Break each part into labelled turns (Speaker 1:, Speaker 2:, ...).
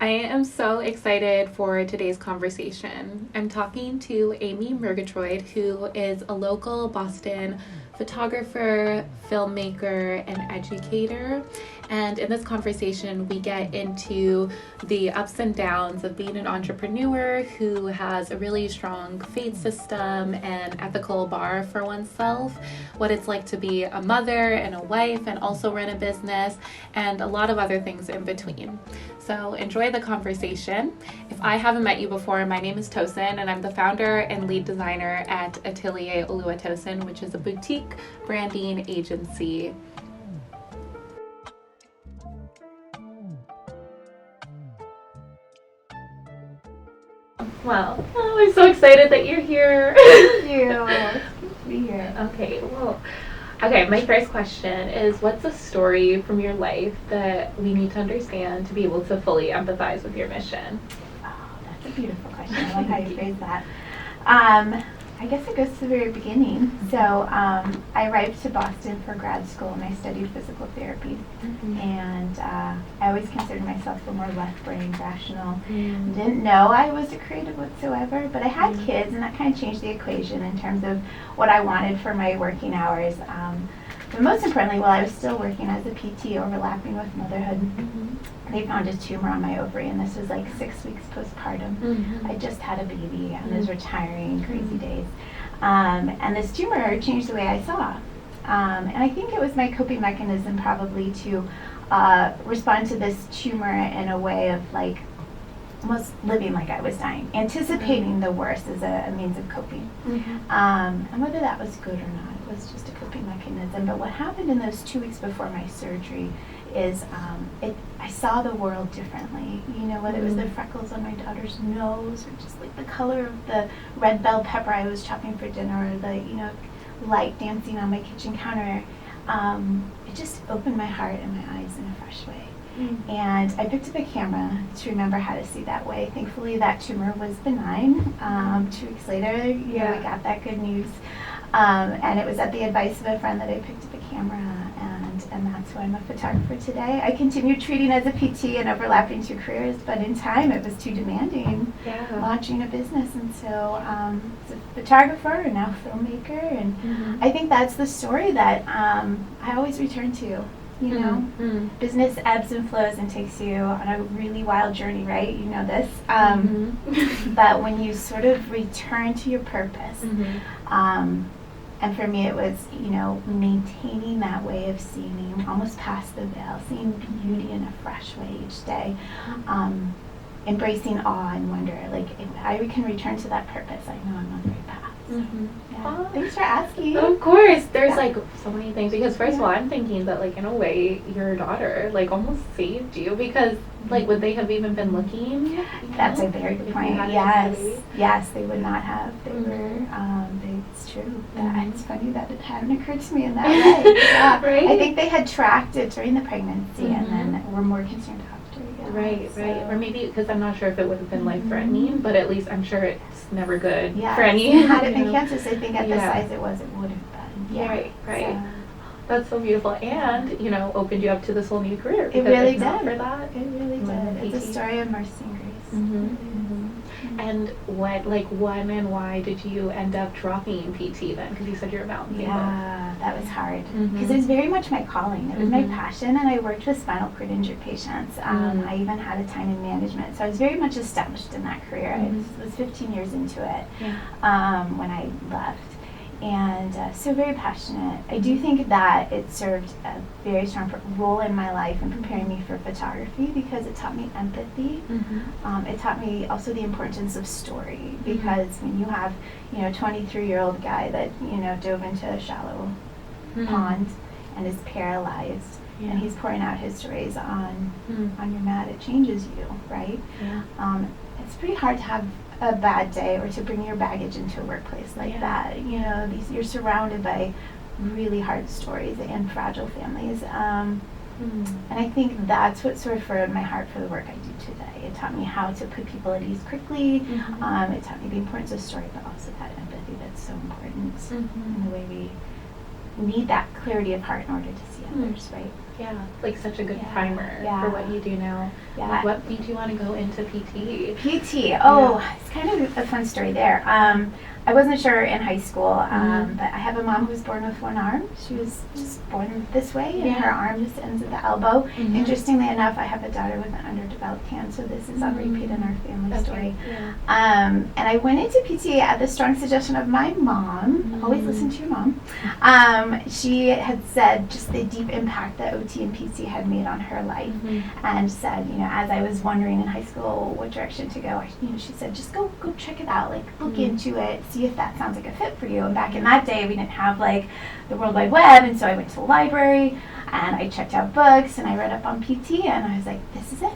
Speaker 1: I am so excited for today's conversation. I'm talking to Amy Murgatroyd, who is a local Boston photographer, filmmaker, and educator. And in this conversation, we get into the ups and downs of being an entrepreneur who has a really strong faith system and ethical bar for oneself, what it's like to be a mother and a wife and also run a business, and a lot of other things in between. So enjoy the conversation. If I haven't met you before, my name is Tosin, and I'm the founder and lead designer at Atelier Oluwatosin, which is a boutique branding agency. Well, I'm so excited that you're here.
Speaker 2: Thank you. It's good to be here.
Speaker 1: Okay, my first question is, what's a story from your life that we need to understand to be able to fully empathize with your mission?
Speaker 2: Oh, that's a beautiful question. I like how you phrase that. I guess it goes to the very beginning. So I arrived to Boston for grad school and I studied physical therapy. And I always considered myself a more left-brained, rational. Didn't know I was a creative whatsoever, but I had kids and that kind of changed the equation in terms of what I wanted for my working hours. But most importantly, while I was still working as a PT overlapping with motherhood, they found a tumor on my ovary, and this was like 6 weeks postpartum. I just had a baby and was retiring, crazy days. And this tumor changed the way I saw. And I think it was my coping mechanism probably to respond to this tumor in a way of like almost living like I was dying, anticipating the worst as a means of coping. And whether that was good or not, it was just a coping mechanism. But what happened in those 2 weeks before my surgery is I saw the world differently. You know, whether it was the freckles on my daughter's nose or just like the color of the red bell pepper I was chopping for dinner or the, you know, light dancing on my kitchen counter, it just opened my heart and my eyes in a fresh way. And I picked up a camera to remember how to see that way. Thankfully, that tumor was benign. 2 weeks later, we got that good news. And it was at the advice of a friend that I picked up a camera, and that's why I'm a photographer today. I continued treating as a PT and overlapping 2 careers, but in time it was too demanding launching a business. And so as a photographer and now filmmaker, and I think that's the story that I always return to. You know, business ebbs and flows and takes you on a really wild journey, right? You know this. But when you sort of return to your purpose, and for me it was, you know, maintaining that way of seeing, almost past the veil, seeing beauty in a fresh way each day, embracing awe and wonder. Like, if I can return to that purpose, I know I'm on the right path. Thanks for asking.
Speaker 1: Of course, there's like so many things, because first of all, I'm thinking that like in a way your daughter like almost saved you, because like would they have even been looking?
Speaker 2: That's a very good point. Yes, they would not have. They were. It's true. It's funny that it hadn't occurred to me in that way.
Speaker 1: Right?
Speaker 2: I think they had tracked it during the pregnancy, and then were more concerned after.
Speaker 1: Right. Or maybe, because I'm not sure if it would have been life-threatening, but at least I'm sure it's never good for any.
Speaker 2: Had it been cancerous, I think at the size it was, it would have been.
Speaker 1: Right. So. That's so beautiful, and you know, opened you up to this whole new career.
Speaker 2: It really did.
Speaker 1: For that,
Speaker 2: it really did. It's a story of mercy and grace.
Speaker 1: And when and why did you end up dropping PT then? Because you said you're a mountain.
Speaker 2: That was hard. Because it was very much my calling. It was my passion, and I worked with spinal cord injured patients. I even had a time in management, so I was very much established in that career. I was 15 years into it when I left. And so very passionate. I do think that it served a very strong role in my life in preparing me for photography, because it taught me empathy. It taught me also the importance of story, because when you have, you know, a 23-year-old guy that, you know, dove into a shallow pond and is paralyzed, and he's pouring out his stories on your mat, it changes you, right? It's pretty hard to have a bad day or to bring your baggage into a workplace like that. You know, you're surrounded by really hard stories and fragile families. And I think that's what sort of furrowed my heart for the work I do today. It taught me how to put people at ease quickly. It taught me the importance of story, but also that empathy that's so important in the way need that clarity of heart in order to see others, right?
Speaker 1: Yeah, like such a good primer
Speaker 2: Yeah.
Speaker 1: for what you do now.
Speaker 2: Yeah.
Speaker 1: Like, what made you want to go into PT?
Speaker 2: PT, it's kind of a fun story there. I wasn't sure in high school, but I have a mom who was born with one arm. She was just born this way, and her arm just ends at the elbow. Interestingly enough, I have a daughter with an underdeveloped hand, so this is on repeat in our family story.
Speaker 1: Yeah.
Speaker 2: And I went into PT at the strong suggestion of my mom. Always listen to your mom. She had said just the deep impact that OT and PT had made on her life, and said, as I was wondering in high school what direction to go, she said, just go check it out, like look into it, see if that sounds like a fit for you. And back in that day, we didn't have like the World Wide Web, and so I went to the library and I checked out books and I read up on PT, and I was like, this is it.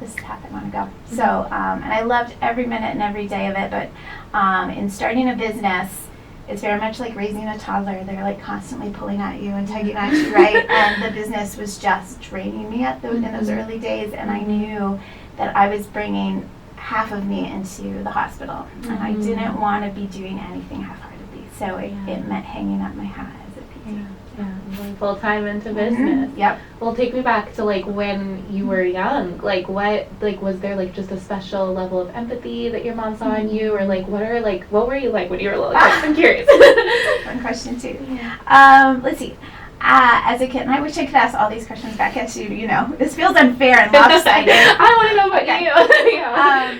Speaker 2: This is the path I want to go. So, and I loved every minute and every day of it, but in starting a business, it's very much like raising a toddler. They're like constantly pulling at you and tugging at you, right? And the business was just draining me in those early days, and I knew that I was bringing half of me into the hospital, and I didn't want to be doing anything half-heartedly. So it meant hanging up my hat as a PT.
Speaker 1: Yeah, going full time into business.
Speaker 2: Yep.
Speaker 1: Well, take me back to like when you were young. Like what, like was there like just a special level of empathy that your mom saw in you, or like what were you like when you were little? I'm curious.
Speaker 2: Fun question too. Yeah. Let's see. As a kid, and I wish I could ask all these questions back at you. This feels unfair and lopsided.
Speaker 1: I want to know about you. Yeah.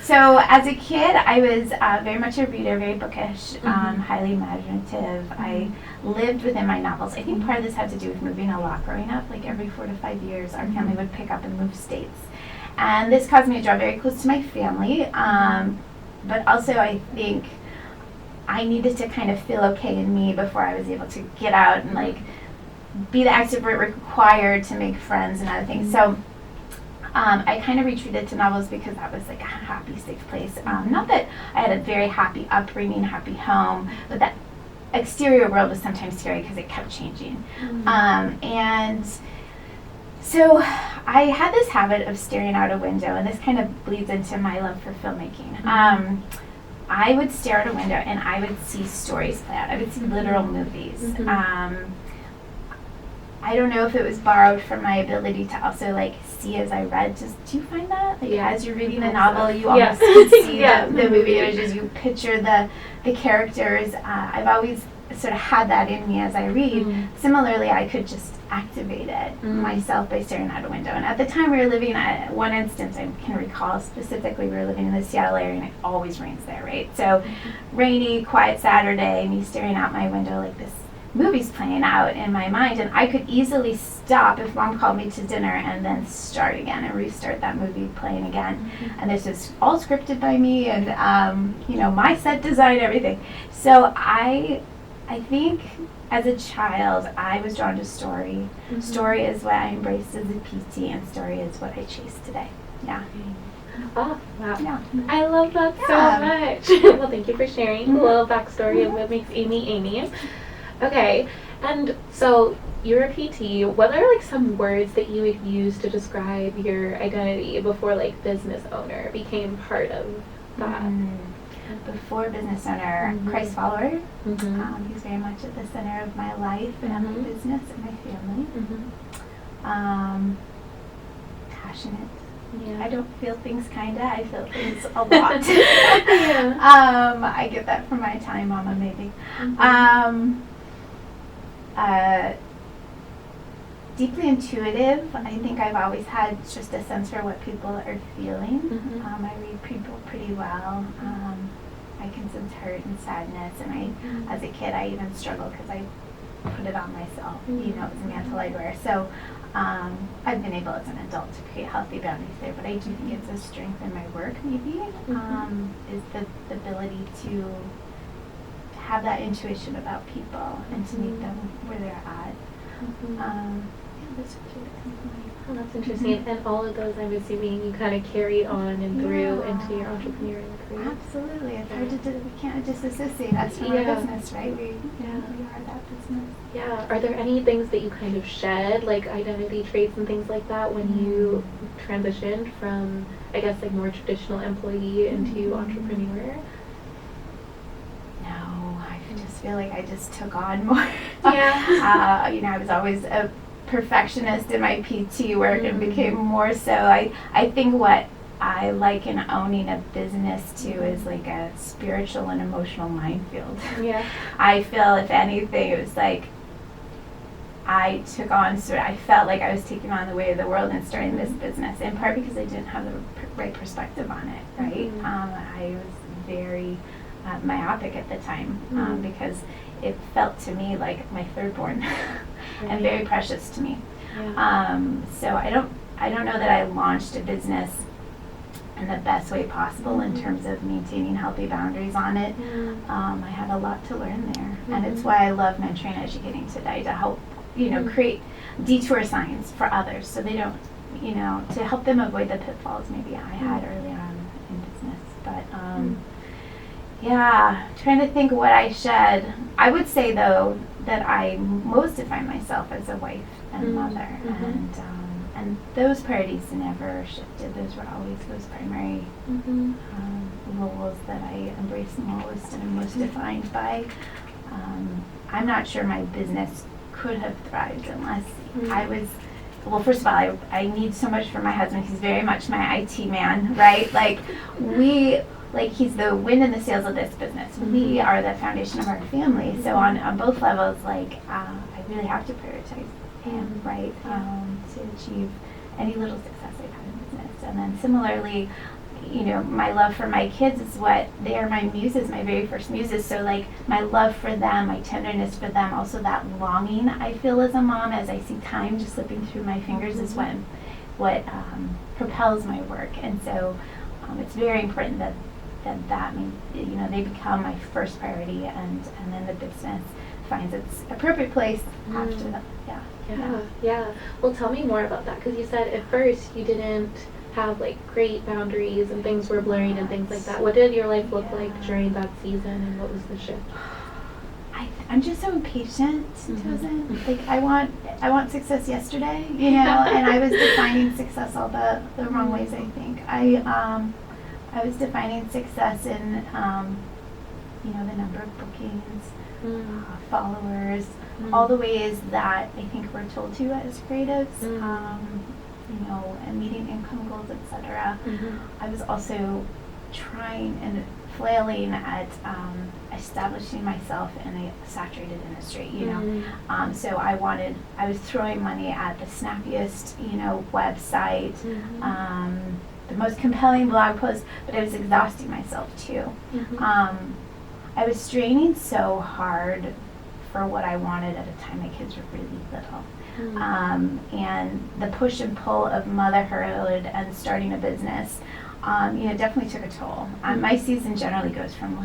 Speaker 2: So as a kid, I was very much a reader, very bookish, highly imaginative. I lived within my novels. I think part of this had to do with moving a lot growing up. Like every 4 to 5 years, our family would pick up and move states. And this caused me to draw very close to my family. But also I think I needed to kind of feel okay in me before I was able to get out and like be the extrovert required to make friends and other things. So I kind of retreated to novels because that was like a happy, safe place. Not that I had a very happy upbringing, happy home, but that exterior world was sometimes scary because it kept changing. And so I had this habit of staring out a window, and this kind of bleeds into my love for filmmaking. I would stare out a window and I would see stories play out. I would see literal movies. I don't know if it was borrowed from my ability to also like see as I read. Do you find that? Like as you're reading a novel, you almost can see the movie images, you picture the characters. I've always sort of had that in me as I read. Similarly, I could just activate it myself by staring out a window. And at the time we were living at one instance, I can recall specifically, we were living in the Seattle area and it always rains there, right? So rainy, quiet Saturday, me staring out my window like this movie's playing out in my mind, and I could easily stop if mom called me to dinner and then start again and restart that movie playing again. And this is all scripted by me, and my set design, everything. So I think as a child I was drawn to story. Story is what I embraced as a PT, and story is what I chase today.
Speaker 1: Oh, wow.
Speaker 2: Yeah.
Speaker 1: I love that so much. Well, thank you for sharing a little backstory of what makes Amy Amy. Okay, and so you're a PT. What are like some words that you would use to describe your identity before like business owner became part of that?
Speaker 2: Before business owner, Christ follower. He's very much at the center of my life and my business and my family. Passionate. I don't feel things kinda, I feel things a lot. I get that from my Italian mama maybe. Deeply intuitive. I think I've always had just a sense for what people are feeling. I read people pretty well. I can sense hurt and sadness, and as a kid I even struggled because I put it on myself. It was a mantle I'd wear. So I've been able as an adult to create healthy boundaries there, but I do think it's a strength in my work maybe, is the ability to have that intuition about people and to meet them where they're at.
Speaker 1: Oh, that's interesting. And all of those, I'm assuming, you kind of carried on and through into your entrepreneurial career.
Speaker 2: Absolutely. It's hard to do. We can't disassociate us from our business, right? We are that business.
Speaker 1: Yeah. Are there any things that you kind of shed, like identity traits and things like that, when you transitioned from, I guess, like more traditional employee into entrepreneur?
Speaker 2: No, I've just feel like I just took on more.
Speaker 1: Yeah.
Speaker 2: I was always a perfectionist in my PT work and became more so. I think what I like in owning a business too is like a spiritual and emotional minefield.
Speaker 1: Yeah.
Speaker 2: I feel, if anything, it was like I felt like I was taking on the weight of the world and starting this business, in part because I didn't have the right perspective on it, right? I was very myopic at the time because it felt to me like my third born and very precious to me.
Speaker 1: Yeah.
Speaker 2: So I don't know that I launched a business in the best way possible in terms of maintaining healthy boundaries on it. I had a lot to learn there, and it's why I love mentoring and educating today, to help create detour signs for others so they don't, to help them avoid the pitfalls maybe I had early on in business. But trying to think what I shed. I would say though that I most define myself as a wife and mother, and those priorities never shifted. Those were always those primary roles that I embraced most and am most defined by. I'm not sure my business could have thrived unless I was. Well, first of all, I need so much from my husband. He's very much my IT man, right? He's the wind and the sails of this business. We are the foundation of our family. So on both levels, I really have to prioritize him, right, to achieve any little success I've had in business. And then similarly, my love for my kids is they are my muses, my very first muses. So my love for them, my tenderness for them, also that longing I feel as a mom as I see time just slipping through my fingers is what propels my work. And so it's very important that they become my first priority, and then the business finds its appropriate place after that.
Speaker 1: Yeah. Well, tell me more about that, because you said at first you didn't have great boundaries and things were blurring and things like that. What did your life look like during that season, and what was the shift?
Speaker 2: I'm just so impatient, Susan. I want success yesterday, and I was defining success all the wrong ways. I think I was defining success in the number of bookings, followers, all the ways that I think we're told to as creatives, and meeting income goals, etc. I was also trying and flailing at establishing myself in a saturated industry, so I was throwing money at the snappiest, website, the most compelling blog post, but I was exhausting myself too. I was straining so hard for what I wanted at a time my kids were really little. And the push and pull of motherhood and starting a business, definitely took a toll. My season generally goes from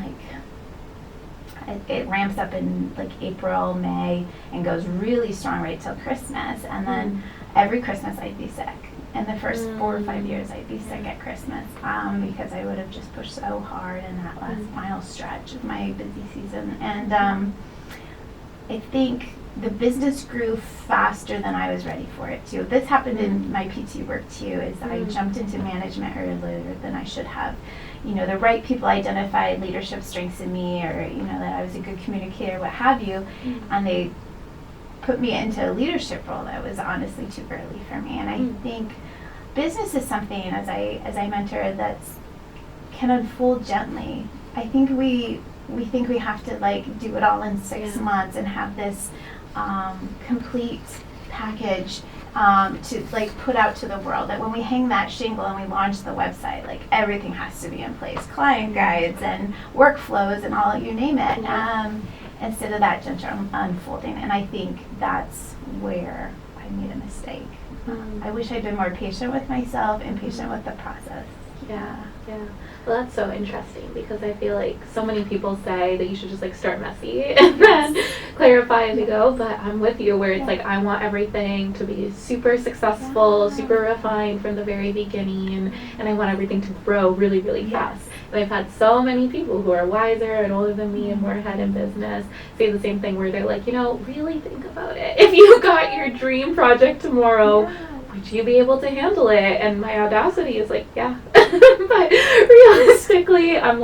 Speaker 2: it ramps up in April, May, and goes really strong right till Christmas. And then every Christmas I'd be sick. In the first 4 or 5 years, I'd be sick at Christmas because I would have just pushed so hard in that last final stretch of my busy season. And I think the business grew faster than I was ready for it to. This happened in my PT work too, is I jumped into management earlier than I should have. The right people identified leadership strengths in me, or that I was a good communicator, what have you, and they put me into a leadership role that was honestly too early for me. And I think business is something, as I mentor, that can unfold gently. I think we think we have to do it all in 6 months and have this complete package to put out to the world, that when we hang that shingle and we launch the website, everything has to be in place, client guides and workflows and all, you name it, instead of that gentle unfolding. And I think that's where I made a mistake. I wish I'd been more patient with myself and patient with the process.
Speaker 1: Yeah. Well, that's so interesting, because I feel like so many people say that you should just start messy and then clarify as you go. But I'm with you where it's I want everything to be super successful, super refined from the very beginning, and I want everything to grow really, really fast. And I've had so many people who are wiser and older than me and more ahead in business say the same thing, where they're really think about it. If you got your dream project tomorrow, would you be able to handle it? And my audacity is yeah. But realistically, I'm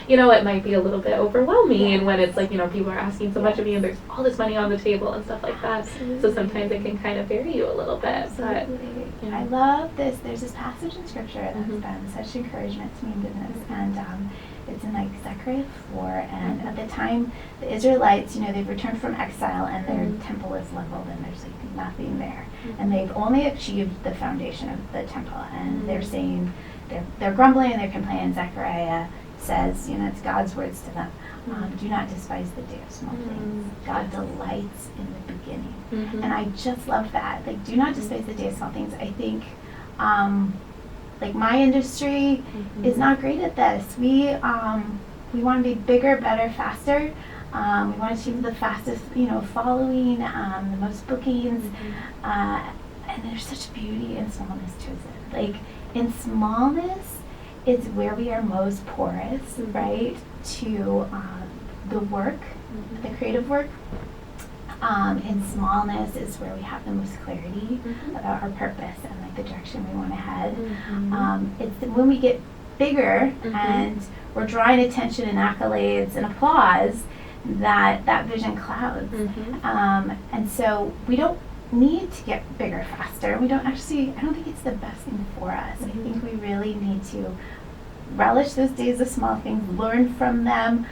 Speaker 1: you know, it might be a little bit overwhelming when it's like, you know, people are asking so much of me and there's all this money on the table and stuff like that.
Speaker 2: Absolutely.
Speaker 1: So sometimes it can kind of vary you a little bit.
Speaker 2: Absolutely.
Speaker 1: But, you know.
Speaker 2: I love this. There's this passage in scripture that's
Speaker 1: Mhm.
Speaker 2: been such encouragement to me in business, and it's in like Zechariah 4, and at the time the Israelites, you know, they've returned from exile and their temple is leveled and there's like nothing there, and they've only achieved the foundation of the temple, and they're saying, they're grumbling and they're complaining. Zechariah says, you know, it's God's words to them, do not despise the day of small things. God delights in the beginning. And I just love that. Like, do not despise the day of small things. I think, like, my industry is not great at this. We want to be bigger, better, faster. We want to achieve the fastest, you know, following, the most bookings. And there's such beauty in smallness to it. Like, in smallness is where we are most porous, right, to the work, the creative work. In smallness is where we have the most clarity about our purpose and like the direction we want to head. It's when we get bigger and we're drawing attention and accolades and applause that vision clouds. And so we don't need to get bigger faster. We don't actually, I don't think it's the best thing for us. I think we really need to relish those days of small things, learn from them,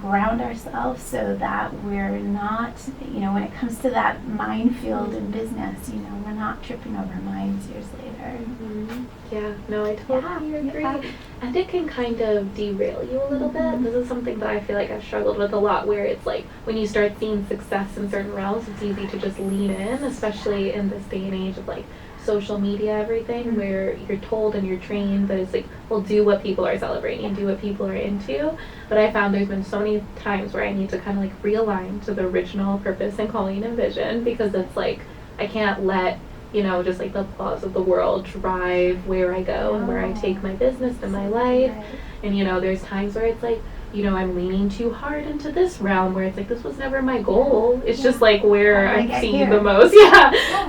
Speaker 2: ground ourselves so that we're not, you know, when it comes to that minefield in business, you know, we're not tripping over mines years later.
Speaker 1: Yeah, no, I totally agree. And it can kind of derail you a little bit. This is something that I feel like I've struggled with a lot, where it's like when you start seeing success in certain realms, it's easy to just lean in, especially in this day and age of like social media, everything, where you're told and you're trained that it's like, well, do what people are celebrating, do what people are into. But I found there's been so many times where I need to kind of like realign to the original purpose and calling and vision, because it's like I can't let, you know, just like the applause of the world drive where I go and where I take my business and my life. And, you know, there's times where it's like, you know, I'm leaning too hard into this realm where it's like, this was never my goal. It's just like where I'm seeing the most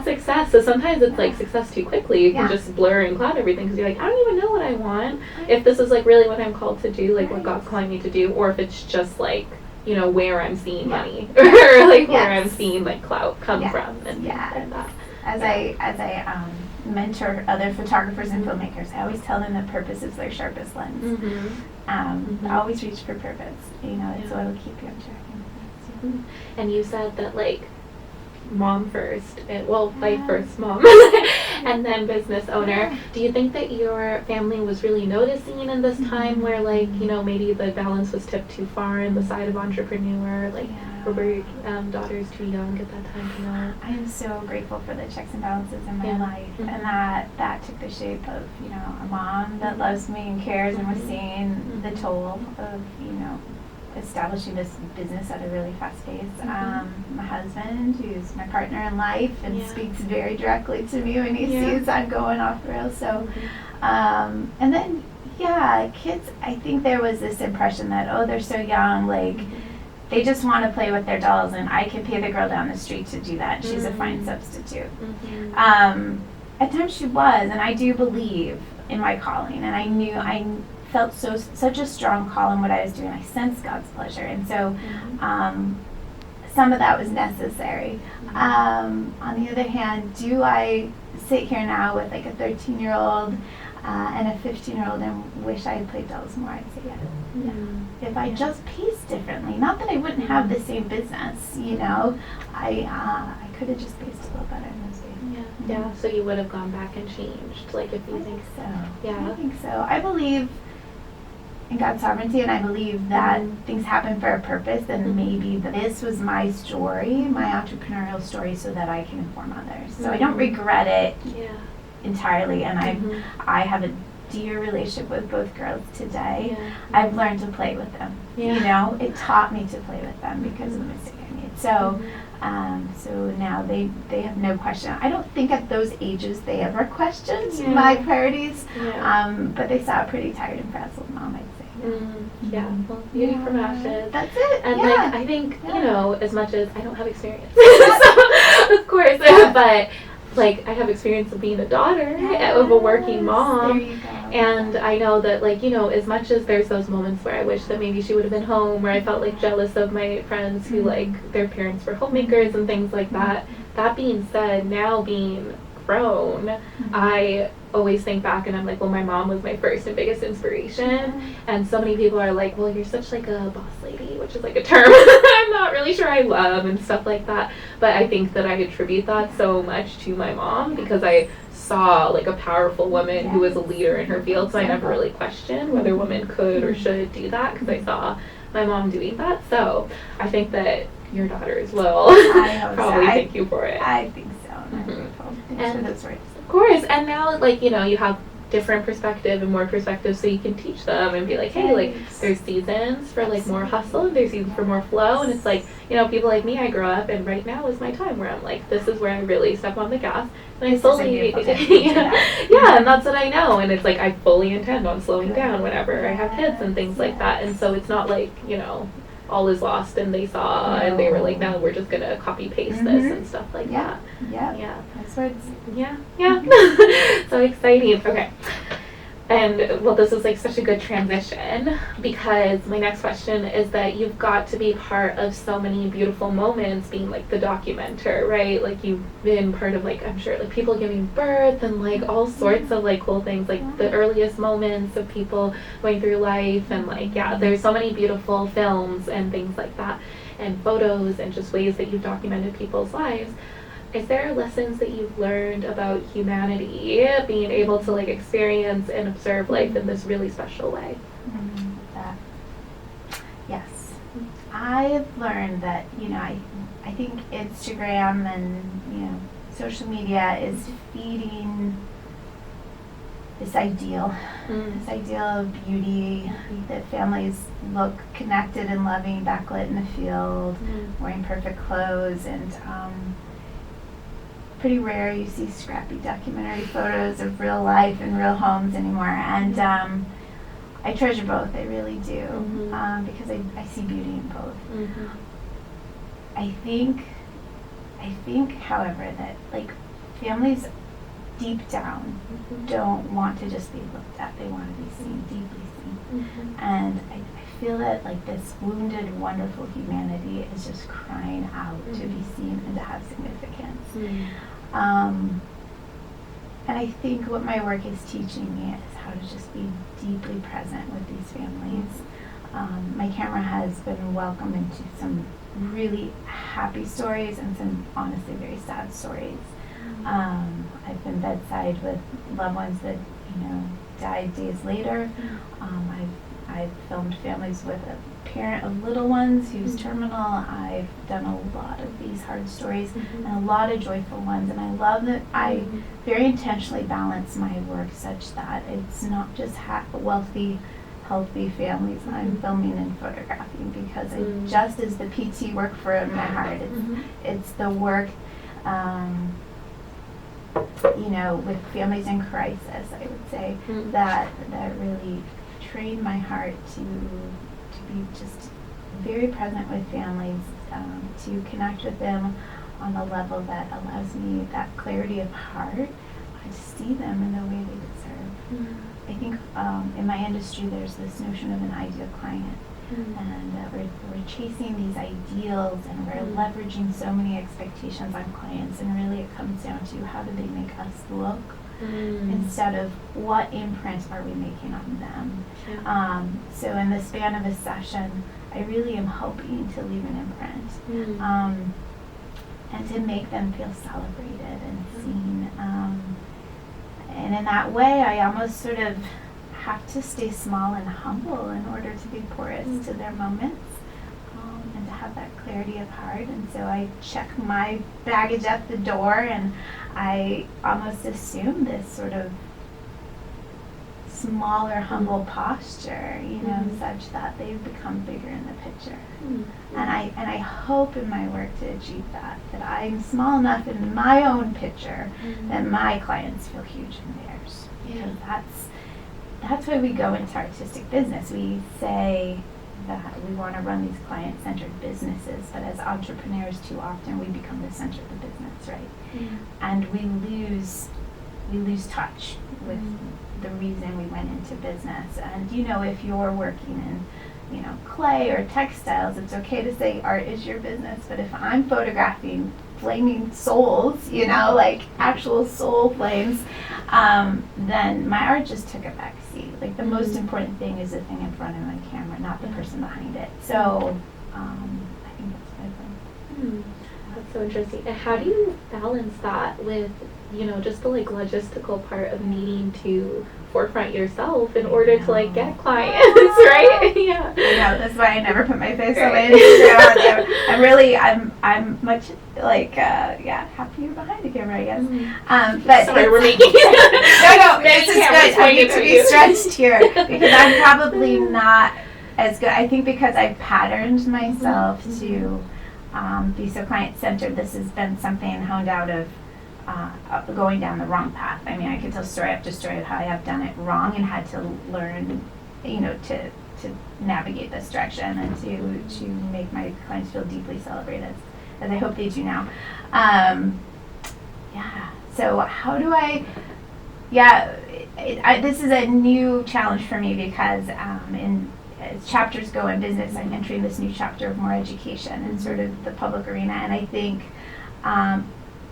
Speaker 1: success. So sometimes it's like success too quickly. You can just blur and cloud everything because you're like, I don't even know what I want. If this is like really what I'm called to do, like what God's calling me to do, or if it's just like, you know, where I'm seeing money or like where I'm seeing like clout come from and things like that.
Speaker 2: As I mentor other photographers and filmmakers, I always tell them that purpose is their sharpest lens. Always reach for purpose. You know, it's what will keep you on track.
Speaker 1: And you said that like mom first, like first mom and then business owner. Do you think that your family was really noticing in this time where like, you know, maybe the balance was tipped too far in the side of entrepreneur, like or were your daughters too young at that time to know?
Speaker 2: I am so grateful for the checks and balances in my life, and that took the shape of, you know, a mom that loves me and cares, and was seeing the toll of, you know, establishing this business at a really fast pace. My husband, who's my partner in life and speaks very directly to me when he sees I'm going off the rails. So, and then, kids, I think there was this impression that, oh, they're so young, like, they just want to play with their dolls, and I can pay the girl down the street to do that. She's a fine substitute. At times she was, and I do believe in my calling, and I felt such a strong call in what I was doing. I sensed God's pleasure, and so some of that was necessary. On the other hand, do I sit here now with like a 13-year-old and a 15-year-old and wish I had played dolls more? I'd say yes. If I just paced differently, not that I wouldn't have the same business, you know, I could have just paced a little better in those days.
Speaker 1: So you would have gone back and changed, like if you think
Speaker 2: so. I think so. I believe in God's sovereignty, and I believe that things happen for a purpose, and maybe this was my story, my entrepreneurial story, so that I can inform others. So I don't regret it entirely, and I have a dear relationship with both girls today. I've learned to play with them. You know, it taught me to play with them because of the mistake I made. So so now they have no question. I don't think at those ages they ever questioned my priorities, but they saw a pretty tired and frazzled mom, I'd say.
Speaker 1: Well, beauty from ashes.
Speaker 2: That's it.
Speaker 1: And like, I think, you know, as much as I don't have experience, so, of course, but like, I have experience of being a daughter of a working mom.
Speaker 2: There you go.
Speaker 1: And I know that, like, as much as there's those moments where I wish that maybe she would have been home, where I felt, like, jealous of my friends who, like, their parents were homemakers and things like that. That being said, now being grown, I always think back and I'm like, well, my mom was my first and biggest inspiration. And so many people are like, well, you're such like a boss lady, which is like a term I'm not really sure I love and stuff like that. But I think that I attribute that so much to my mom because I saw like a powerful woman who was a leader in her field. So I never really questioned whether women could or should do that because I saw my mom doing that. So I think that your daughters will probably thank you for it.
Speaker 2: I think so. Thanks for those words.
Speaker 1: Of course, and now, like, you have different perspective and more perspective so you can teach them and be like, hey, like, there's seasons for, like, more hustle and there's seasons for more flow, and it's like, people like me, I grow up, and right now is my time where I'm like, this is where I really step on the gas, and I slowly, yeah, and that's what I know, and it's like, I fully intend on slowing down whenever I have kids and things like that, and so it's not like, all is lost and they saw and they were like, no, we're just gonna copy paste this and stuff like that.
Speaker 2: Yeah. That's words.
Speaker 1: Yeah. So exciting. Okay. And well, this is like such a good transition because my next question is that you've got to be part of so many beautiful moments being like the documenter, right? Like you've been part of like, I'm sure like people giving birth and like all sorts of like cool things, like the earliest moments of people going through life and like, there's so many beautiful films and things like that and photos and just ways that you've documented people's lives. Is there lessons that you've learned about humanity, being able to like experience and observe life in this really special way?
Speaker 2: Yes. I've learned that, I think Instagram and, social media is feeding this ideal of beauty, that families look connected and loving, backlit in the field, wearing perfect clothes, and pretty rare you see scrappy documentary photos of real life and real homes anymore, and I treasure both, I really do, because I see beauty in both. I think however that like families deep down don't want to just be looked at, they want to be seen, deeply seen, and I feel that like this wounded, wonderful humanity is just crying out to be seen and to have significance. And I think what my work is teaching me is how to just be deeply present with these families. My camera has been welcomed into some really happy stories and some honestly very sad stories. I've been bedside with loved ones that died days later. I've filmed families with a parent of little ones who's terminal. I've done a lot of these hard stories and a lot of joyful ones, and I love that I very intentionally balance my work such that it's not just wealthy, healthy families I'm filming and photographing, because just as the PT work for my heart, it's the work with families in crisis, I would say, that really trained my heart to be just very present with families, to connect with them on a level that allows me that clarity of heart to see them in the way they deserve. I think in my industry there's this notion of an ideal client, and we're chasing these ideals and we're leveraging so many expectations on clients, and really it comes down to how do they make us look instead of what imprint are we making on them. So in the span of a session, I really am hoping to leave an imprint and to make them feel celebrated and seen. And in that way, I almost sort of have to stay small and humble in order to be porous to their moments, and to have that clarity of heart. And so I check my baggage at the door, and I almost assume this sort of smaller, humble posture, such that they become bigger in the picture. And I hope in my work to achieve that I'm small enough in my own picture that my clients feel huge in theirs. Because that's why we go into artistic business. We say, that we want to run these client-centered businesses, but as entrepreneurs, too often we become the center of the business, right?
Speaker 1: Mm.
Speaker 2: And we lose touch with the reason we went into business. And if you're working in clay or textiles, it's okay to say art is your business, but if I'm photographing flaming souls, like actual soul flames, then my art just took a back seat. Like the most important thing is the thing in front of my camera, not the person behind it. So I think that's what I've learned.
Speaker 1: That's so interesting. And how do you balance that with, just the logistical part of needing to forefront yourself in order to get clients, right? Yeah.
Speaker 2: I know, that's why I never put my face on my Instagram. I'm much happy you're behind the camera, I guess. But
Speaker 1: sorry, we're making
Speaker 2: no, this is good. I need to be stretched here because I'm probably not as good. I think because I've patterned myself to be so client-centered, this has been something honed out of going down the wrong path. I mean, I could tell story after story of how I have done it wrong and had to learn, to navigate this direction and to make my clients feel deeply celebrated, as I hope they do now. So how do I? This is a new challenge for me because as chapters go in business, I'm entering this new chapter of more education and sort of the public arena, and I think.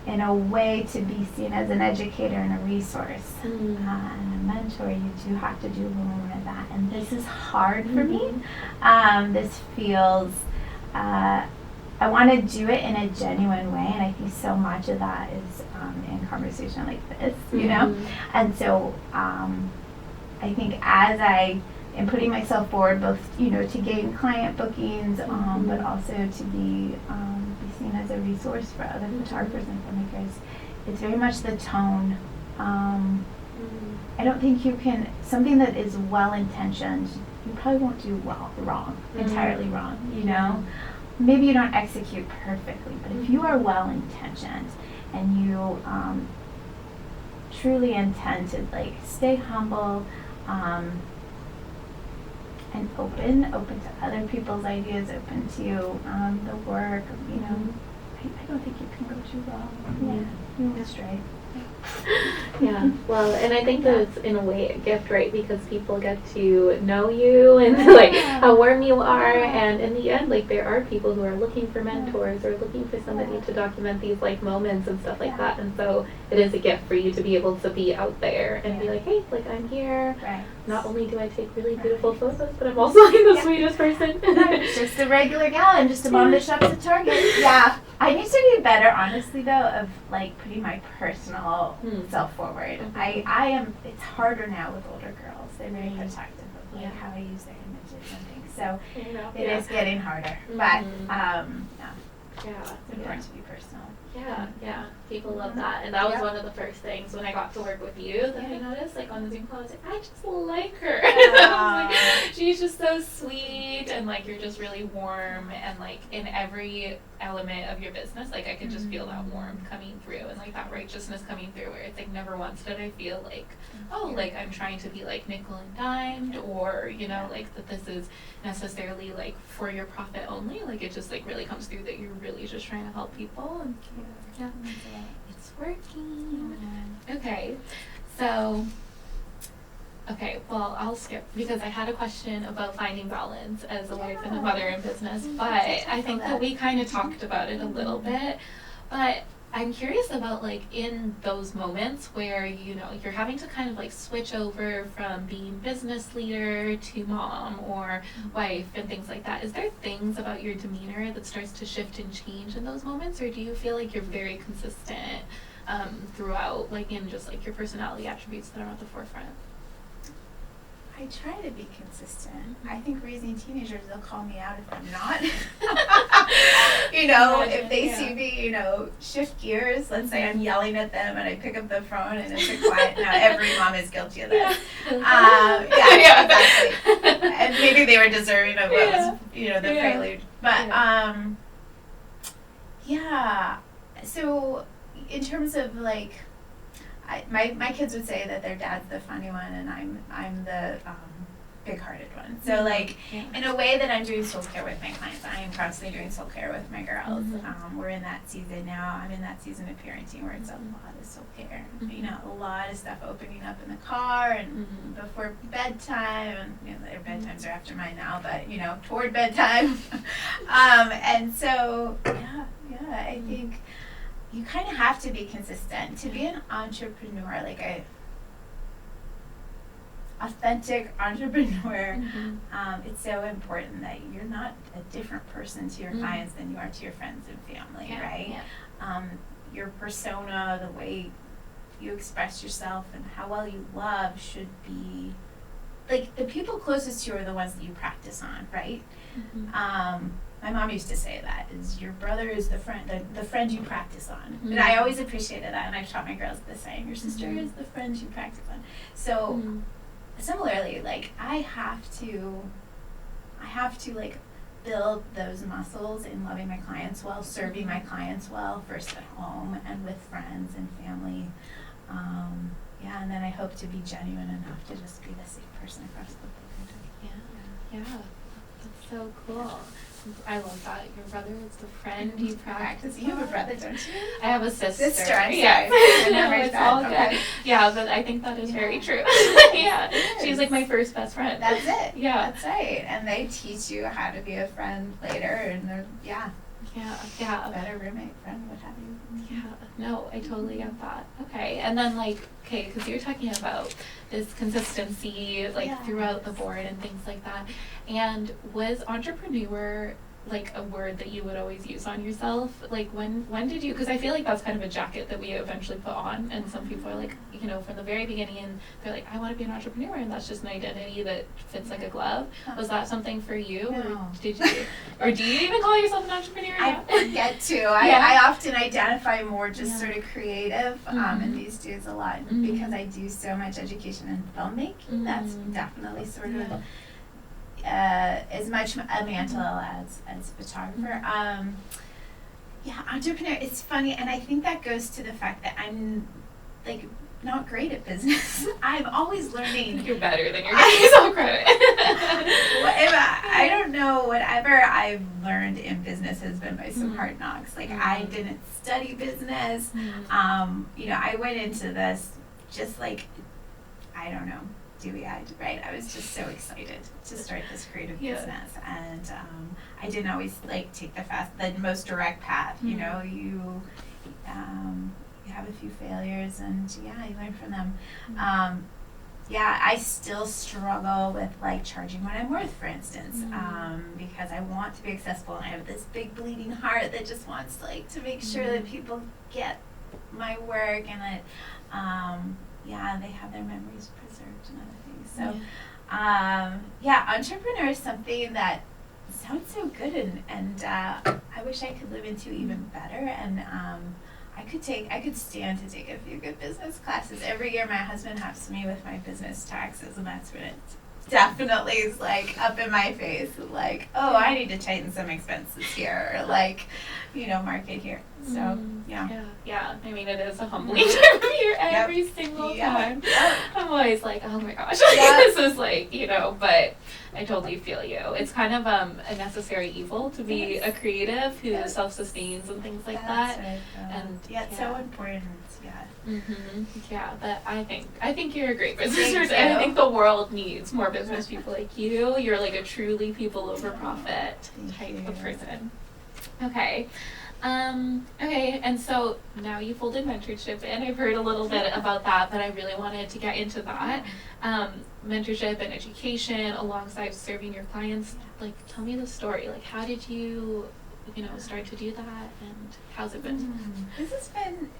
Speaker 2: In a way, to be seen as an educator and a resource and a mentor, you do have to do a little more of that. And this is hard for me. This feels, I want to do it in a genuine way, and I think so much of that is in conversation like this, And so I think as I am putting myself forward, both, to gain client bookings, but also to be seen as a resource for other photographers and filmmakers, it's very much the tone. I don't think you can, something that is well-intentioned, you probably won't do entirely wrong, Maybe you don't execute perfectly, but if you are well-intentioned and you truly intend to stay humble, and open to other people's ideas, open to the work, I don't think you can go too wrong. You won't stray.
Speaker 1: Yeah, well, and I think that it's in a way a gift, right? Because people get to know you and how warm you are, and in the end, there are people who are looking for mentors or looking for somebody to document these moments and stuff like that, and so it is a gift for you to be able to be out there and be hey, I'm here.
Speaker 2: Right.
Speaker 1: Not only do I take really beautiful photos, but I'm also the sweetest person.
Speaker 2: Just a regular gal. I'm just a mom that shops at Target. Yeah. I need to be better, honestly, though, of putting my personal self forward. I am. It's harder now with older girls. They're very protective of how I use their images and things. So it is getting harder. But it's important to be personal.
Speaker 1: Yeah. People love that, and that was one of the first things when I got to work with you that I noticed, on the Zoom call. I was I just like her. I was she's just so sweet, and you're just really warm, and in every element of your business, I could just feel that warmth coming through, and that righteousness coming through, where it's never once did I feel I'm trying to be nickel and dimed, or that this is necessarily for your profit only. It just really comes through that you're really just trying to help people, and it's working. Okay, so well, I'll skip because I had a question about finding balance as a wife and a mother in business, but I think that we kind of talked about it a little bit. But I'm curious about in those moments where you're having to kind of switch over from being business leader to mom or wife and things like that. Is there things about your demeanor that starts to shift and change in those moments, or do you feel you're very consistent throughout, in just your personality attributes that are at the forefront?
Speaker 2: I try to be consistent. I think raising teenagers, they'll call me out if I'm not. If they see me, shift gears. Let's say I'm yelling at them and I pick up the phone and it's a client. Now every mom is guilty of that. Exactly. And maybe they were deserving of what was, the prelude. But So in terms of my kids would say that their dad's the funny one and I'm the big-hearted one. So like in a way that I'm doing soul-care with my clients, I am constantly doing soul-care with my girls. We're in that season now. I'm in that season of parenting where it's a lot of soul-care. You know, a lot of stuff opening up in the car and before bedtime, and you know, their bedtimes are after mine now, but you know, toward bedtime. And so I think you kind of have to be consistent to be an entrepreneur, like a authentic entrepreneur. It's so important that you're not a different person to your clients than you are to your friends and family, right? Your persona, the way you express yourself and how well you love should be like the people closest to you are the ones that you practice on, right? My mom used to say that is your brother is the friend you practice on. And I always appreciated that, and I've taught my girls the same. Your sister is the friend you practice on. So similarly, like I have to like build those muscles in loving my clients well, serving my clients well, first at home and with friends and family. And then I hope to be genuine enough to just be the same person across the board.
Speaker 1: Yeah, that's so cool. I love that. Your brother is the friend you practice.
Speaker 2: You have a brother, don't you?
Speaker 1: I have a sister.
Speaker 2: I'm sorry.
Speaker 1: No, it's all good. Yeah, but I think that is very true. She's like my first best friend.
Speaker 2: That's it.
Speaker 1: Yeah.
Speaker 2: That's right. And they teach you how to be a friend later, and they're, a better roommate, friend, what have you.
Speaker 1: No, I totally get that. Okay, and then because you're talking about this consistency, throughout the board and things like that, and was entrepreneur like a word that you would always use on yourself? Like when did you, because I feel like that's kind of a jacket that we eventually put on, and some people are like, you know, from the very beginning, and they're like, I want to be an entrepreneur, and that's just an identity that fits like a glove. Was that something for you?
Speaker 2: No.
Speaker 1: Or did you, or do you even call yourself an entrepreneur now?
Speaker 2: I forget to. I often identify more just sort of creative, and these days a lot because I do so much education in filmmaking. That's definitely sort of as much a mantle as photographer. Entrepreneur, it's funny, and I think that goes to the fact that I'm like not great at business. I'm always learning.
Speaker 1: You're better than you're giving yourself credit.
Speaker 2: I don't know, whatever I've learned in business has been by some hard knocks. Like I didn't study business. You know, I went into this just like, I don't know, dewy-eyed, right? I was just so excited to start this creative business, and I didn't always like take the most direct path. You know, you have a few failures, and you learn from them. I still struggle with like charging what I'm worth, for instance, because I want to be accessible, and I have this big bleeding heart that just wants like to make sure that people get my work, and that they have their memories preserved and other things. So, entrepreneur is something that sounds so good, and I wish I could live into even better. And I could stand to take a few good business classes. Every year my husband helps me with my business taxes, and that's when it definitely is like up in my face, like, oh, I need to tighten some expenses here, or like, you know, market here. So I mean, it is a humbling time of year every single time. I'm always like, oh my gosh, this is like, you know, but I totally feel you. It's kind of a necessary evil to be a creative who self-sustains and things like that. Right, and it's so important.
Speaker 1: But I think you're a great business person, and I think the world needs more business people like you. You're like a truly people over profit type of person. Okay. And so now you folded mentorship in. I've heard a little bit about that, but I really wanted to get into that. Mentorship and education alongside serving your clients. Like, tell me the story. Like, how did you start to do that, and how's it been?
Speaker 2: This has been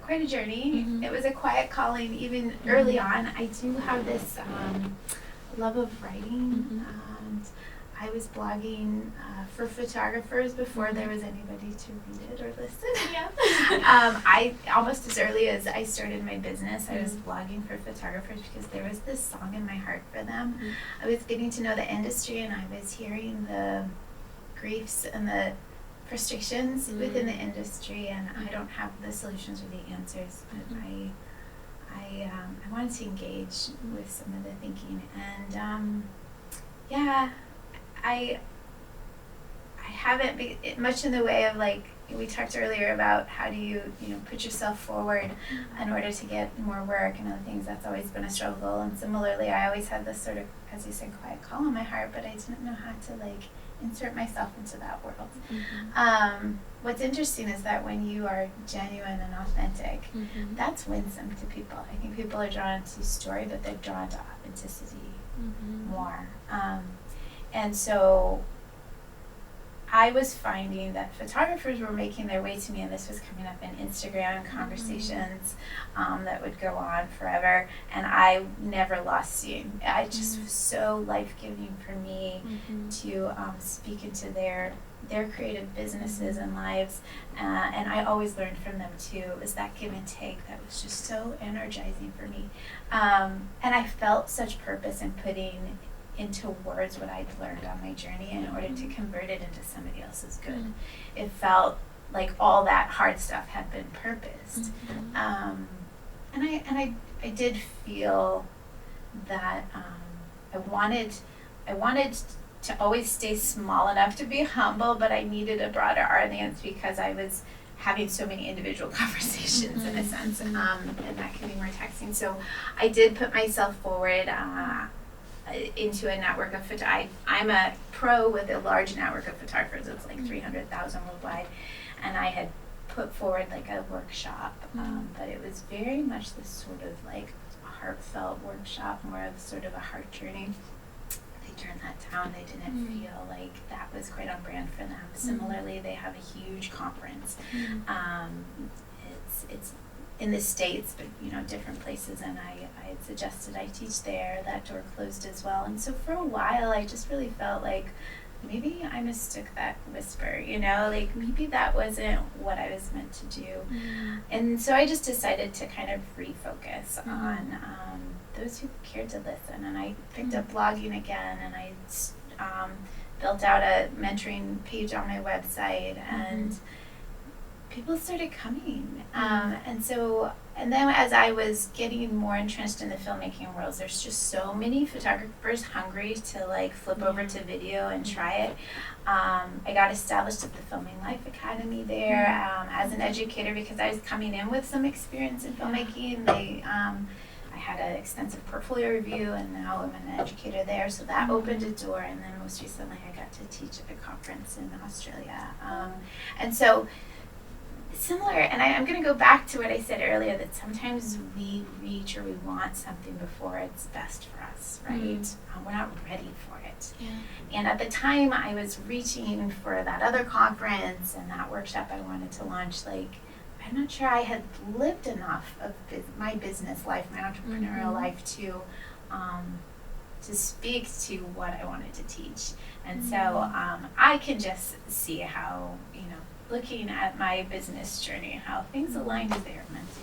Speaker 2: quite a journey. It was a quiet calling even early on. I do have this love of writing, and I was blogging for photographers before there was anybody to read it or listen. I almost as early as I started my business, I was blogging for photographers because there was this song in my heart for them. I was getting to know the industry, and I was hearing the griefs and the frustrations within the industry, and I don't have the solutions or the answers, but I wanted to engage with some of the thinking, and I haven't much in the way of, like, we talked earlier about how do you put yourself forward in order to get more work and other things. That's always been a struggle. And similarly, I always had this sort of, as you said, quiet call in my heart, but I didn't know how to, like, insert myself into that world. What's interesting is that when you are genuine and authentic, that's winsome to people. I think people are drawn to story, but they're drawn to authenticity more. And so I was finding that photographers were making their way to me, and this was coming up in Instagram conversations that would go on forever, and I never lost steam. I just was so life-giving for me to speak into their creative businesses and lives, and I always learned from them too. It was that give and take that was just so energizing for me, and I felt such purpose in putting into words what I'd learned on my journey in order to convert it into somebody else's good. It felt like all that hard stuff had been purposed, and I did feel that I wanted to always stay small enough to be humble, but I needed a broader audience because I was having so many individual conversations in a sense, and that can be more taxing. So I did put myself forward into a network of I'm a pro with a large network of photographers. It's like 300,000 worldwide, and I had put forward like a workshop, but it was very much this sort of like heartfelt workshop, more of sort of a heart journey. They turned that down. They didn't feel like that was quite on brand for them. Similarly, they have a huge conference. It's in the States, but different places, and I had suggested I teach there. That door closed as well, and so for a while I just really felt like maybe I mistook that whisper, like maybe that wasn't what I was meant to do. And so I just decided to kind of refocus on those who cared to listen, and I picked up blogging again, and I built out a mentoring page on my website, and people started coming. And then as I was getting more entrenched in the filmmaking world, there's just so many photographers hungry to like flip over to video and try it. I got established at the Filming Life Academy there as an educator because I was coming in with some experience in filmmaking. I had an extensive portfolio review, and now I'm an educator there, so that opened a door. And then most recently I got to teach at a conference in Australia. And so similar, and I'm going to go back to what I said earlier, that sometimes we reach or we want something before it's best for us, right? We're not ready for it. And at the time I was reaching for that other conference and that workshop I wanted to launch, like, I'm not sure I had lived enough of my business life, my entrepreneurial life to speak to what I wanted to teach. And so I can just see how, looking at my business journey, how things aligned as they are meant to.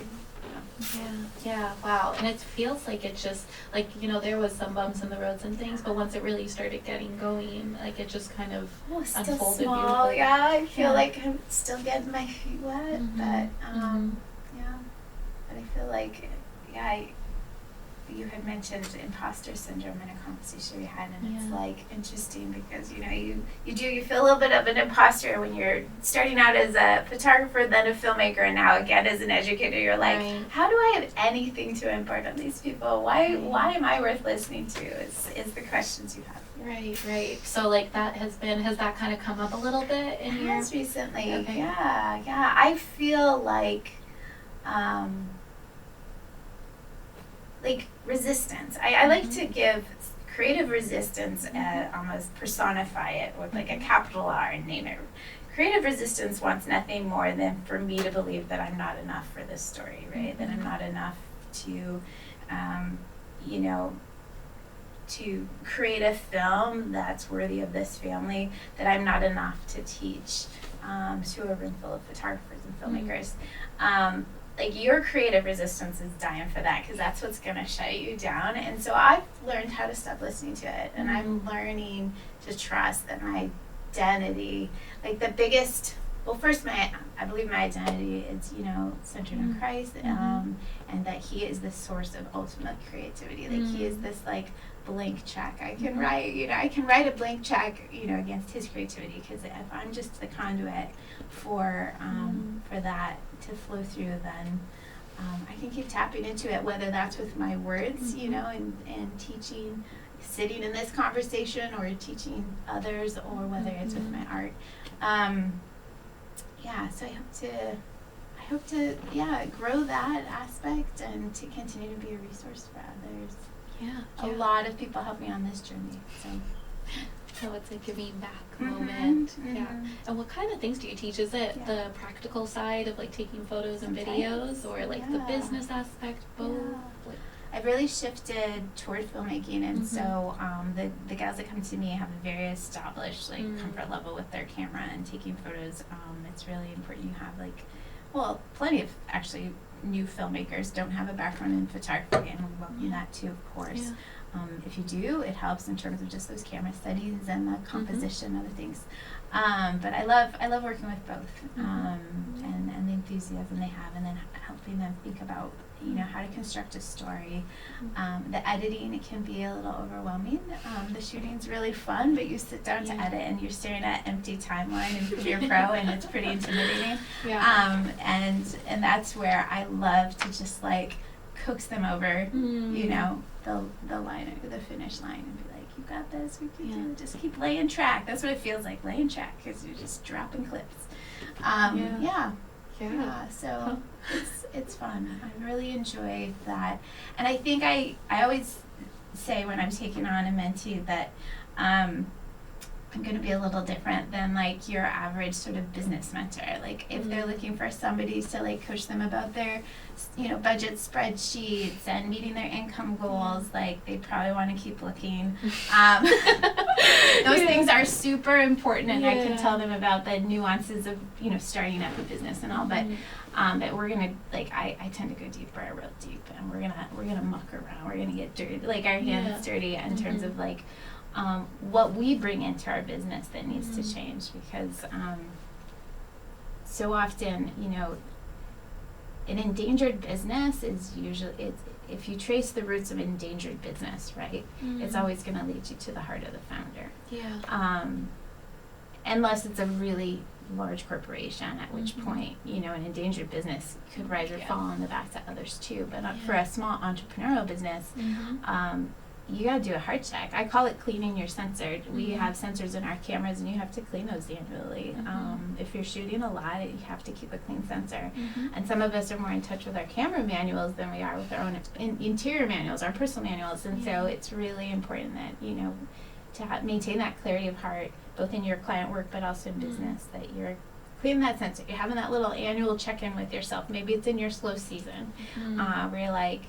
Speaker 1: Yeah, wow. And it feels like it just, like, there was some bumps in the roads and things, but once it really started getting going, like, it just kind of
Speaker 2: still
Speaker 1: unfolded
Speaker 2: small,
Speaker 1: beautifully.
Speaker 2: I feel like I'm still getting my feet wet, but but I feel like, you had mentioned imposter syndrome in a conversation we had, and it's like interesting because you feel a little bit of an imposter when you're starting out as a photographer, then a filmmaker, and now again as an educator. You're like, how do I have anything to impart on these people? Why am I worth listening to? Is the questions you have.
Speaker 1: Right. So like has that kind of come up a little bit in your
Speaker 2: recently?
Speaker 1: Okay.
Speaker 2: Yeah. I feel like resistance. I like to give creative resistance, almost personify it with like a capital R and name it. Creative resistance wants nothing more than for me to believe that I'm not enough for this story, right? That I'm not enough to, to create a film that's worthy of this family, that I'm not enough to teach to a room full of photographers and filmmakers. Your creative resistance is dying for that because that's what's going to shut you down. And so I've learned how to stop listening to it, and I'm learning to trust that my identity, like the biggest well, first, I believe my identity is, centered on Christ, and that He is the source of ultimate creativity. Like He is this like blank check. I can write a blank check, against His creativity, because if I'm just the conduit for that to flow through, then I can keep tapping into it, whether that's with my words, and teaching, sitting in this conversation, or teaching others, or whether it's with my art. So I hope to grow that aspect and to continue to be a resource for others. A lot of people help me on this journey,
Speaker 1: so it's a giving back moment. And what kind of things do you teach? Is it the practical side of like taking photos and videos, or like the business aspect, both?
Speaker 2: I've really shifted toward filmmaking, and so the gals that come to me have a very established comfort level with their camera and taking photos. It's really important you have plenty of actually new filmmakers don't have a background in photography, and we welcome that too, of course. If you do, it helps in terms of just those camera studies and the composition, other things. But I love working with both, and the enthusiasm they have, and then helping them think about how to construct a story. The editing, it can be a little overwhelming. The shooting's really fun, but you sit down to edit and you're staring at empty timeline in Premiere Pro, and it's pretty intimidating. And that's where I love to just coax them over, the line, or the finish line, and be like, you got this, we can do it. Just keep laying track. That's what it feels like, laying track, because you're just dropping clips. So it's fun. I really enjoy that. And I think I always say when I'm taking on a mentee that I'm going to be a little different than your average sort of business mentor. If they're looking for somebody to coach them about their budget spreadsheets and meeting their income goals, they probably want to keep looking. Those things are super important, and I can tell them about the nuances of starting up a business and all, but we're gonna I tend to go deeper, real deep, and we're gonna muck around, we're gonna get dirty, our hands dirty in terms of what we bring into our business that needs to change, because so often, an endangered business is usually, if you trace the roots of endangered business, right, it's always going to lead you to the heart of the founder. Unless it's a really large corporation, at which point, an endangered business could rise or fall on the backs of others too. But for a small entrepreneurial business, you got to do a heart check. I call it cleaning your sensor. We have sensors in our cameras, and you have to clean those annually. If you're shooting a lot, you have to keep a clean sensor. And some of us are more in touch with our camera manuals than we are with our own interior manuals, our personal manuals. And so it's really important that, to maintain that clarity of heart, both in your client work but also in business, that you're cleaning that sensor. You're having that little annual check-in with yourself. Maybe it's in your slow season, where you're like,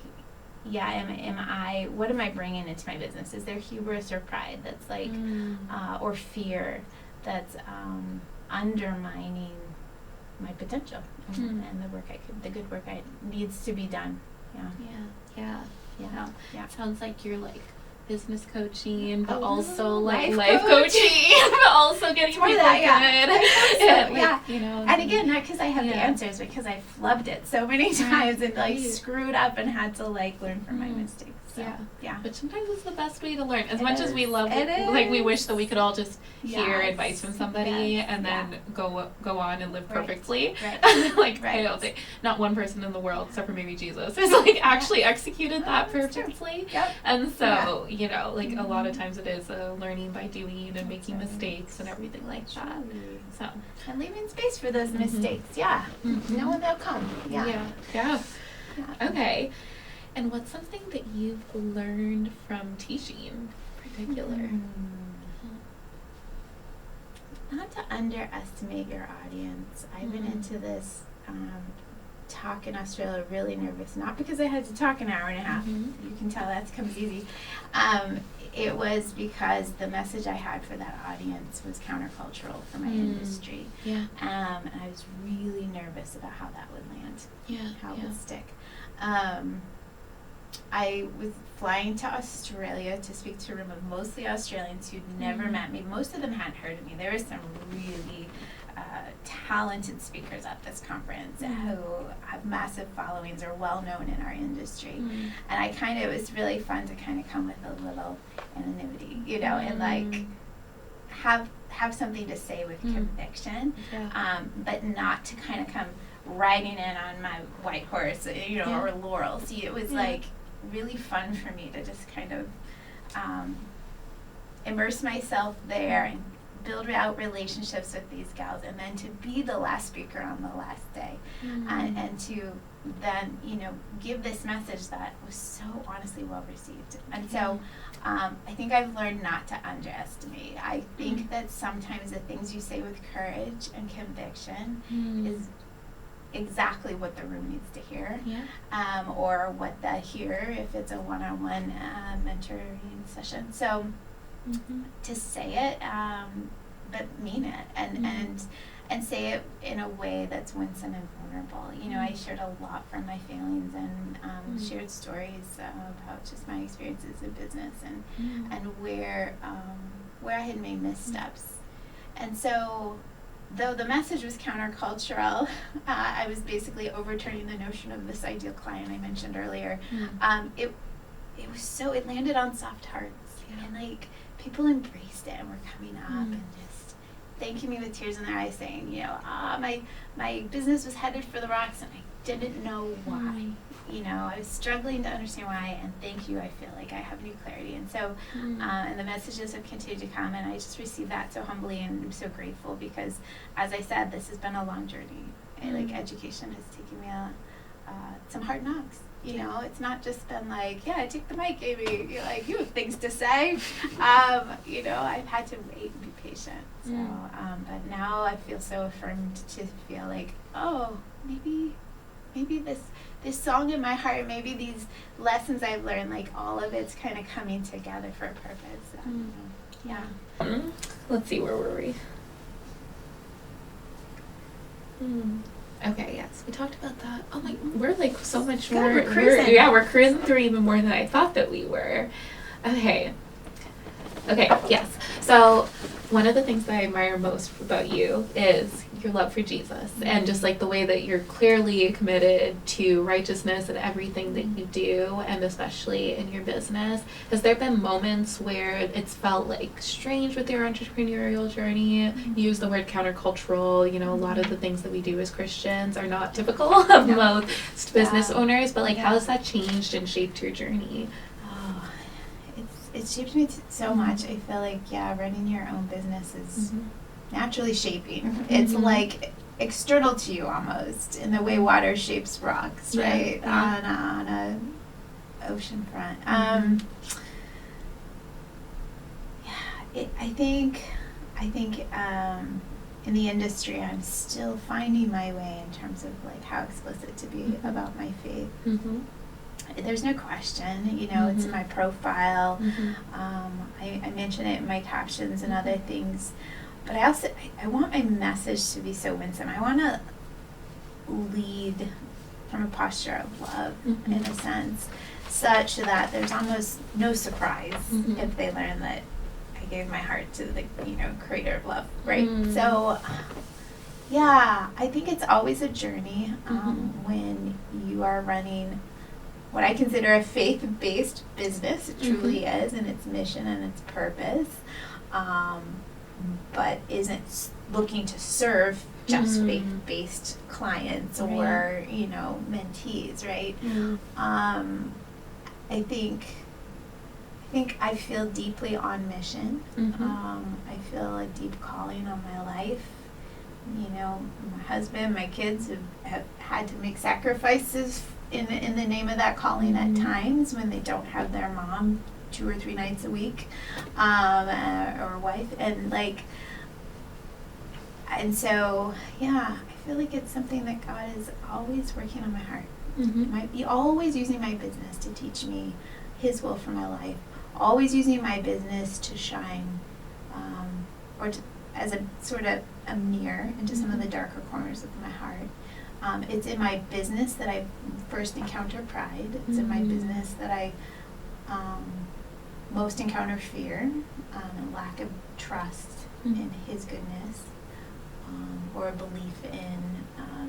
Speaker 2: what am I bringing into my business? Is there hubris or pride that's or fear that's undermining my potential and the good work needs to be done?
Speaker 1: Sounds like you're business coaching, but also life coaching, but also getting people good.
Speaker 2: And again, not because I have the answers, because I flubbed it so many times and screwed up and had to learn from my mistakes. So,
Speaker 1: But sometimes it's the best way to learn. As much as we love it, we wish that we could all just hear advice from somebody and then go on and live perfectly. I don't think not one person in the world, except for maybe Jesus, has actually executed that perfectly. And so, a lot of times it is learning by doing and making mistakes and everything like that. So
Speaker 2: and leaving space for those mistakes. Knowing they'll come.
Speaker 1: Okay. And what's something that you've learned from teaching in particular?
Speaker 2: Not to underestimate your audience. I've been into this talk in Australia really nervous, not because I had to talk an hour and a half. You can tell that comes easy. It was because the message I had for that audience was countercultural for my industry. And I was really nervous about how that would land, how it would stick. I was flying to Australia to speak to a room of mostly Australians who'd never met me. Most of them hadn't heard of me. There were some really talented speakers at this conference who have massive followings, are well known in our industry. And it was really fun to kind of come with a little anonymity, you know, and like have something to say with conviction, but not to kind of come riding in on my white horse, you know, or laurels. It was like really fun for me to just kind of immerse myself there and build out relationships with these gals, and then to be the last speaker on the last day, and to then, you know, give this message that was so honestly well received. And so I think I've learned not to underestimate. I think that sometimes the things you say with courage and conviction is exactly what the room needs to hear, or what they hear if it's a one-on-one mentoring session. So to say it, but mean it, and say it in a way that's winsome and vulnerable. You know, I shared a lot from my feelings and shared stories about just my experiences in business and where I had made missteps. And so, though the message was countercultural, I was basically overturning the notion of this ideal client I mentioned earlier. It landed on soft hearts, and like people embraced it and were coming up and just thanking me with tears in their eyes, saying, you know, my business was headed for the rocks and I didn't know why. You know, I was struggling to understand why, and thank you, I feel like I have new clarity. And so, and the messages have continued to come, and I just received that so humbly, and I'm so grateful because, as I said, this has been a long journey. Like, education has taken me some hard knocks. You know, it's not just been like, yeah, take the mic, Amy. You're like, you have things to say. You know, I've had to wait and be patient. So, but now I feel so affirmed to feel like, oh, maybe this song in my heart, maybe these lessons I've learned, like all of it's kind of coming together for a purpose.
Speaker 1: Let's see, where were we? Okay, yes, we talked about that. Oh my, we're like so much more.
Speaker 2: We're cruising.
Speaker 1: We're cruising through even more than I thought that we were. Okay, yes. So one of the things that I admire most about you is your love for Jesus, and just like the way that you're clearly committed to righteousness in everything that you do, and especially in your business. Has there been moments where it's felt like strange with your entrepreneurial journey? You use the word countercultural. You know, a lot of the things that we do as Christians are not typical of most business owners, but like how has that changed and shaped your journey?
Speaker 2: It's shaped me so much. I feel like, running your own business is naturally shaping. It's like external to you almost, in the way water shapes rocks, right? On a ocean front. I think in the industry I'm still finding my way in terms of like how explicit to be about my faith. There's no question, you know, it's in my profile. I mention it in my captions and other things, but I want my message to be so winsome. I want to lead from a posture of love, in a sense, such that there's almost no surprise if they learn that I gave my heart to the, you know, creator of love, right? So, I think it's always a journey when you are running what I consider a faith-based business. It truly is, and its mission and its purpose, but isn't looking to serve just faith-based clients or, you know, mentees, right? I think I feel deeply on mission. I feel a deep calling on my life. You know, my husband, my kids have had to make sacrifices in the name of that calling at times when they don't have their mom 2 or 3 nights a week, or wife, and so I feel like it's something that God is always working on my heart. He might be always using my business to teach me His will for my life, always using my business to shine, as a sort of a mirror into some of the darker corners of my heart. It's in my business that I first encounter pride. It's in my business that I most encounter fear and lack of trust in His goodness. or a belief in, I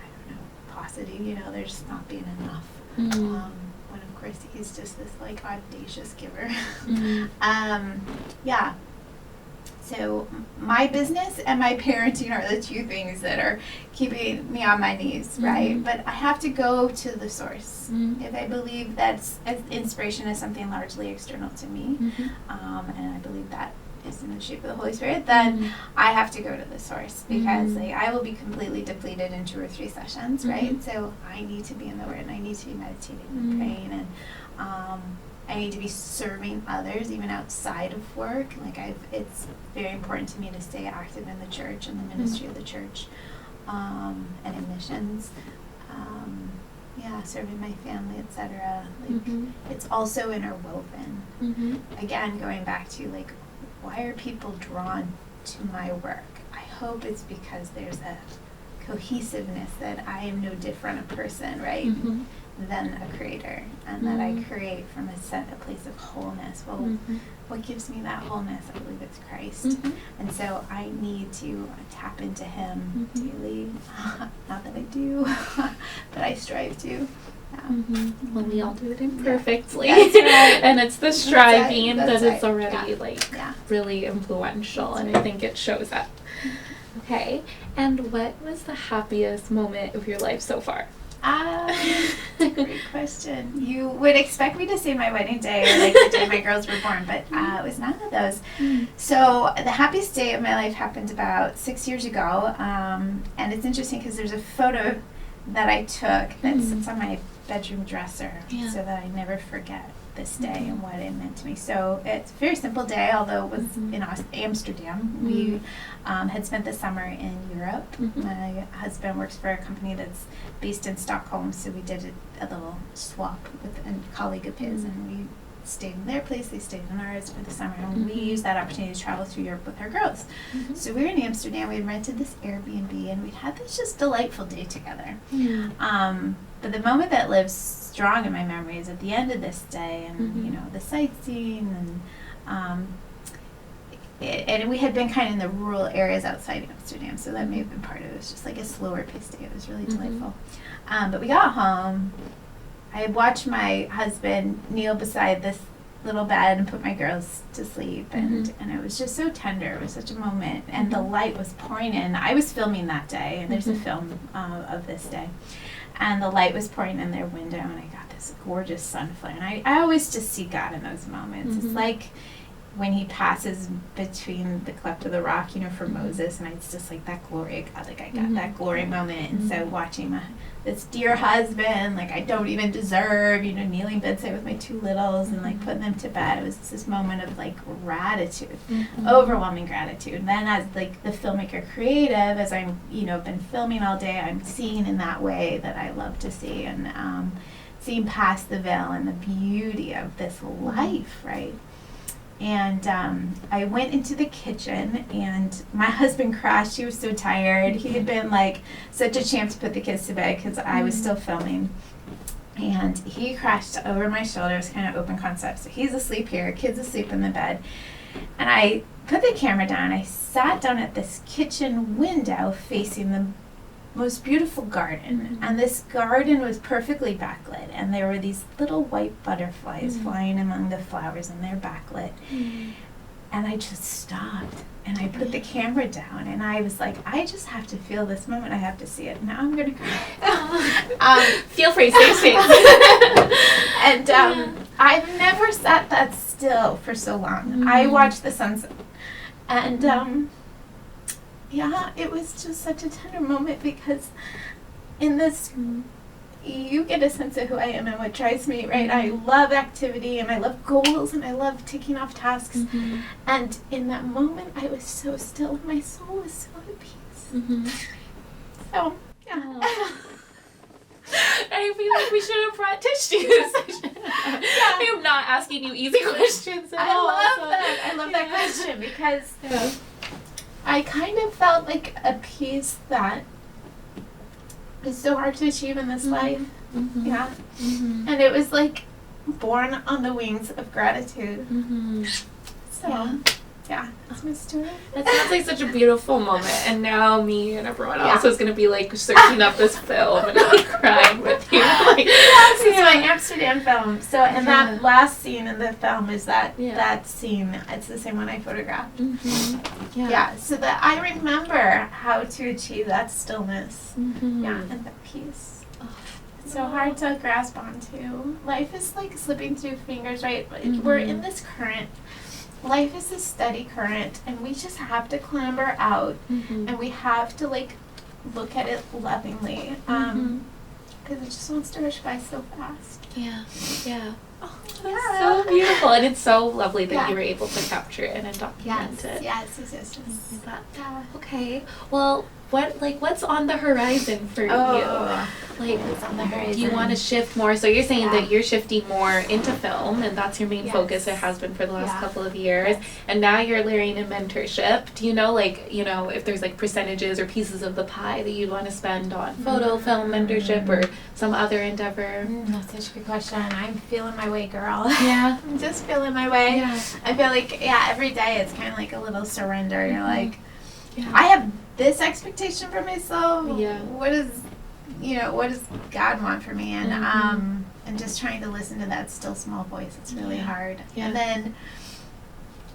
Speaker 2: don't know, paucity, you know, there's not being enough. When of course he's just this like audacious giver. Yeah. So my business and my parenting are the two things that are keeping me on my knees, right? But I have to go to the source. If I believe that inspiration is something largely external to me, and I believe that is in the shape of the Holy Spirit, then I have to go to the source, because like, I will be completely depleted in 2 or 3 sessions, right? So I need to be in the Word, and I need to be meditating and praying, and I need to be serving others even outside of work. Like it's very important to me to stay active in the church and the ministry of the church, and in missions. Serving my family, etc. Like it's also interwoven. Again, going back to like, why are people drawn to my work? I hope it's because there's a cohesiveness that I am no different a person, right? Than a creator, and that I create from a place of wholeness. Well, what gives me that wholeness? I believe it's Christ. And so I need to tap into him daily. Not that I do, but I strive to.
Speaker 1: Well, we all do it imperfectly.
Speaker 2: That's right.
Speaker 1: And it's the striving
Speaker 2: That's
Speaker 1: that is
Speaker 2: right.
Speaker 1: already really influential, and I think it shows up. Okay, and what was the happiest moment of your life so far?
Speaker 2: Great question. You would expect me to say my wedding day or like the day my girls were born, but it was none of those. So the happiest day of my life happened about 6 years ago, and it's interesting because there's a photo that I took that sits on my bedroom dresser so that I never forget this day and what it meant to me. So it's a very simple day, although it was in Amsterdam. We had spent the summer in Europe. My husband works for a company that's based in Stockholm, so we did a little swap with a colleague of his, and we stayed in their place, they stayed in ours for the summer, and we used that opportunity to travel through Europe with our girls. So we were in Amsterdam, we had rented this Airbnb, and we'd had this just delightful day together. But the moment that lives strong in my memory is at the end of this day, and you know, the sightseeing, and we had been kind of in the rural areas outside Amsterdam, so that may have been part of it. It was just like a slower paced day. It was really delightful. But we got home. I had watched my husband kneel beside this little bed and put my girls to sleep, and it was just so tender. It was such a moment, and the light was pouring in. I was filming that day, and there's a film of this day, and the light was pouring in their window, and I got this gorgeous sun flare, and I always just see God in those moments. It's like when he passes between the cleft of the rock, you know, for Moses, and it's just like that glory of God, like I got that glory moment. And so watching this dear husband, like I don't even deserve, you know, kneeling bedside with my 2 littles and like putting them to bed, it was this moment of like gratitude, overwhelming gratitude. And then as like the filmmaker creative, as I'm, you know, been filming all day, I'm seeing in that way that I love to see, and seeing past the veil and the beauty of this life, right? And I went into the kitchen, and my husband crashed. He was so tired. He had been like such a champ to put the kids to bed because I was still filming. And he crashed over my shoulder. It was kind of open concept. So he's asleep here, kids asleep in the bed. And I put the camera down. I sat down at this kitchen window facing the most beautiful garden, and this garden was perfectly backlit, and there were these little white butterflies flying among the flowers, and they're backlit. And I just stopped, and I put the camera down, and I was like, I just have to feel this moment. I have to see it. Now I'm gonna cry.
Speaker 1: Feel free, stay safe.
Speaker 2: And I've never sat that still for so long. I watched the sunset, and yeah, it was just such a tender moment, because in this, you get a sense of who I am and what drives me, right? I love activity, and I love goals, and I love taking off tasks. And in that moment, I was so still, and my soul was so at peace. So, yeah.
Speaker 1: I feel like we should have brought tissues. I am not asking you easy questions at all.
Speaker 2: I love that question, because I kind of felt like a peace that is so hard to achieve in this life. And it was like born on the wings of gratitude. So, Yeah, that's my story.
Speaker 1: That sounds like such a beautiful moment. And now me and everyone else is going to be like searching up this film and like crying with you. Like,
Speaker 2: Yes, it's my Amsterdam film. So, and that last scene in the film is that scene. It's the same one I photographed.
Speaker 1: Mm-hmm.
Speaker 2: Yeah. So that I remember how to achieve that stillness.
Speaker 1: Mm-hmm.
Speaker 2: Yeah, and that peace. It's so hard to grasp onto. Life is like slipping through fingers, right? We're in this current. Life is a steady current, and we just have to clamber out, and we have to like look at it lovingly, because it just wants to rush by so fast.
Speaker 1: Yeah. Oh, that's
Speaker 2: Yeah.
Speaker 1: so beautiful, and it's so lovely that you were able to capture it and document it.
Speaker 2: Yes.
Speaker 1: Okay. Well, what's on the horizon for you? Like,
Speaker 2: what's on the horizon?
Speaker 1: Do you want to shift more? So you're saying that you're shifting more into film, and that's your main focus. It has been for the last couple of years, and now you're layering in mentorship. Do you know, if there's like percentages or pieces of the pie that you'd want to spend on photo, film mentorship, or some other endeavor?
Speaker 2: That's such a good question. I'm feeling my way, girl.
Speaker 1: Yeah.
Speaker 2: I'm just feeling my way.
Speaker 1: Yeah.
Speaker 2: I feel like every day it's kind of like a little surrender. You're like, I have this expectation for myself.
Speaker 1: Yeah.
Speaker 2: What does God want for me? And and just trying to listen to that still small voice. It's really hard.
Speaker 1: Yeah.
Speaker 2: And then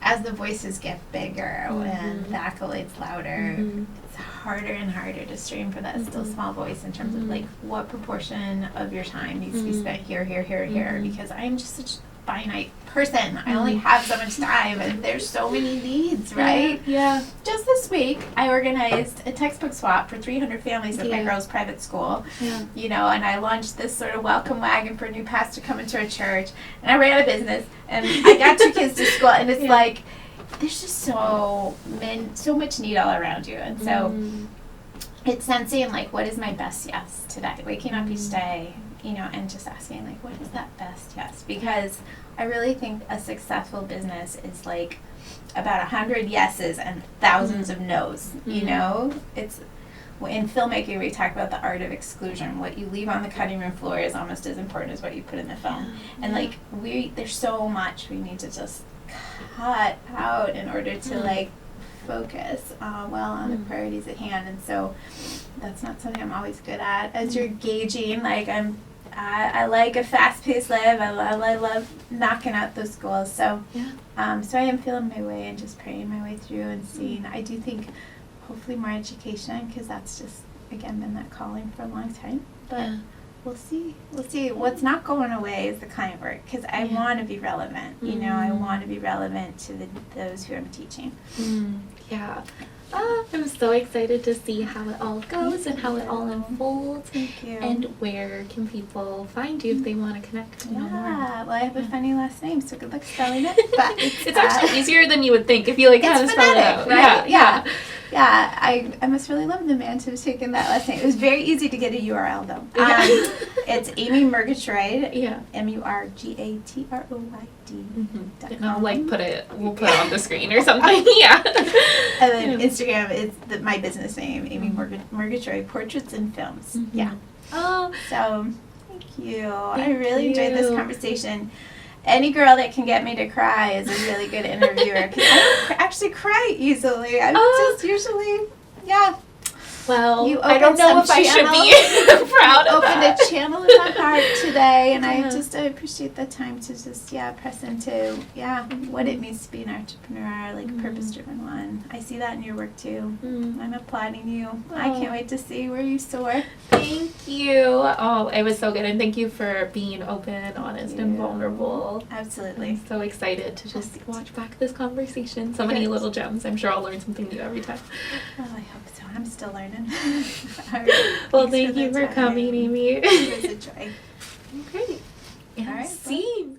Speaker 2: as the voices get bigger and the accolades louder, it's harder and harder to stream for that still small voice in terms of like what proportion of your time needs to be spent here, because I'm just such a finite person. I only have so much time, and there's so many needs, right?
Speaker 1: Yeah.
Speaker 2: Just this week, I organized a textbook swap for 300 families at my girls' private school.
Speaker 1: Yeah.
Speaker 2: And I launched this sort of welcome wagon for a new pastor coming to a church, and I ran a business, and I got 2 kids to school, and it's like, there's just so much need all around you, and so it's sensing like, what is my best yes today? Waking up each day, and just asking like, what is that best yes? Because I really think a successful business is like about 100 yeses and thousands of no's. It's in filmmaking we talk about the art of exclusion. What you leave on the cutting room floor is almost as important as what you put in the film. And like there's so much we need to just cut out in order to like focus on the priorities at hand. And so that's not something I'm always good at. As you're gauging, like I like a fast-paced life. I love knocking out those goals. So so I am feeling my way and just praying my way through and seeing. I do think hopefully more education, because that's just again been that calling for a long time. But we'll see. What's not going away is the client work, because I want to be relevant. I want to be relevant to those who I'm teaching.
Speaker 1: Yeah. I'm so excited to see how it all goes and how it all unfolds.
Speaker 2: Thank you.
Speaker 1: And where can people find you if they want to connect?
Speaker 2: Well, I have a funny last name, so good luck spelling it. But
Speaker 1: it's actually easier than you would think if you like how to spell it out.
Speaker 2: Right? Yeah. I must really love the man to have taken that last name. It was very easy to get a URL though. It's Amy Murgatroyd.
Speaker 1: Yeah.
Speaker 2: MURGATROYD.
Speaker 1: And I'll we'll put it on the screen or something. Yeah.
Speaker 2: And then Instagram is my business name, Amy Murgatroyd, Portraits and Films. Yeah.
Speaker 1: Oh.
Speaker 2: So thank you. I really enjoyed this conversation. Any girl that can get me to cry is a really good interviewer, because I don't actually cry easily. I'm just usually,
Speaker 1: Well, I don't know if I should be proud of that.
Speaker 2: You opened a channel in my heart today, and I appreciate the time to just, press into, what it means to be an entrepreneur, like a purpose-driven one. I see that in your work, too. I'm applauding you. I can't wait to see where you soar.
Speaker 1: Thank you. Oh, it was so good, and thank you for being open, honest, and vulnerable.
Speaker 2: Absolutely.
Speaker 1: I'm so excited to just watch back this conversation. So many little gems. I'm sure I'll learn something new every time.
Speaker 2: Well, I hope so. I'm still learning.
Speaker 1: Well, thank you for coming, Amy.
Speaker 2: It was a joy.
Speaker 1: Great. And
Speaker 2: all right.
Speaker 1: scene.